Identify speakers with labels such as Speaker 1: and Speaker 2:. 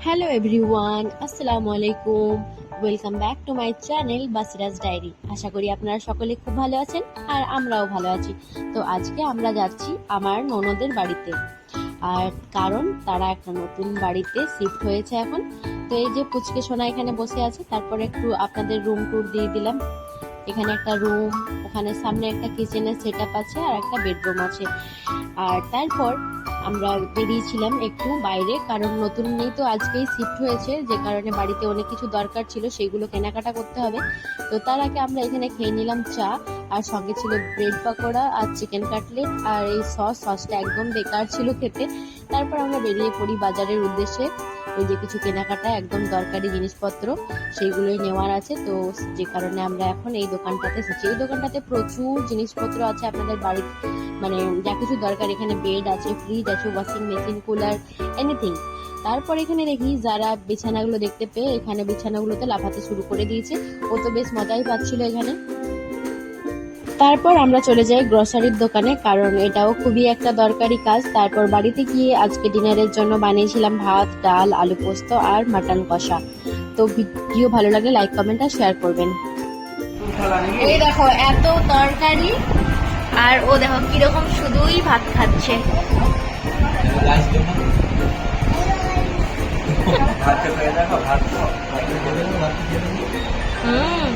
Speaker 1: Hello everyone, আসসালামু আলাইকুম। Welcome back to my channel Basiraj diary. আশা করি আপনারা সকলে খুব ভালো আছেন আর আমরাও ভালো আছি। তো আজকে আমরা যাচ্ছি আমার ননদের বাড়িতে, আর কারণ তারা একটা নতুন বাড়িতে শিফট হয়েছে এখন। তো এই যে পুচকে সোনা এখানে বসে আছে, তারপরে একটু আপনাদের রুম ট্যুর দিয়ে দিলাম। এখানে একটা রুম, ওখানে সামনে একটা কিচেনের সেট আপ আছে আর একটা বেডরুম আছে। আর তারপর আমরা বেরিয়েছিলাম একটু বাইরে, কারণ নতুন নেই তো আজকেই শিফট হয়েছে, যে কারণে বাড়িতে অনেক কিছু দরকার ছিল, সেইগুলো কেনাকাটা করতে হবে। তো তার আগে আমরা এখানে খেয়ে নিলাম চা, আর সঙ্গে ছিল ব্রেড পকোড়া আর চিকেন কাটলেট, আর এই সসটা একদম বেকার ছিল খেতে। তারপর আমরা বেরিয়ে পড়ি বাজারের উদ্দেশ্যে। এই যে কিছু কেনাকাটা একদম দরকারি জিনিসপত্র সেইগুলোই নেওয়ার আছে, তো যে কারণে আমরা এখন এই দোকানটাতে এসেছি। এই দোকানটাতে প্রচুর জিনিসপত্র আছে আপনাদের বাড়ির, মানে যা কিছু দরকার। এখানে বেড আছে, ফ্রিজ আছে, ওয়াশিং মেশিন, কুলার, এনিথিং। তারপর এখানে দেখি যারা বিছানাগুলো দেখতে পেয়ে এখানে বিছানাগুলোতে লাফাতে শুরু করে দিয়েছে। ও তো বেশ মজাই পাচ্ছিল এখানে। তারপর আমরা চলে যাই গ্রসারির দোকানে, কারণ এটাও খুবই একটা দরকারি কাজ। তারপর বাড়িতে গিয়ে আজকে ডিনারের জন্য বানিয়েছিলাম ভাত, ডাল, আলু পোস্ত আর মাটন কষা। তো ভিডিও ভালো লাগলে লাইক, কমেন্ট আর শেয়ার করবেন। এই দেখো এত তরকারি, আর ও দেখো কিরকম শুধুই ভাত খাচ্ছে। হুম।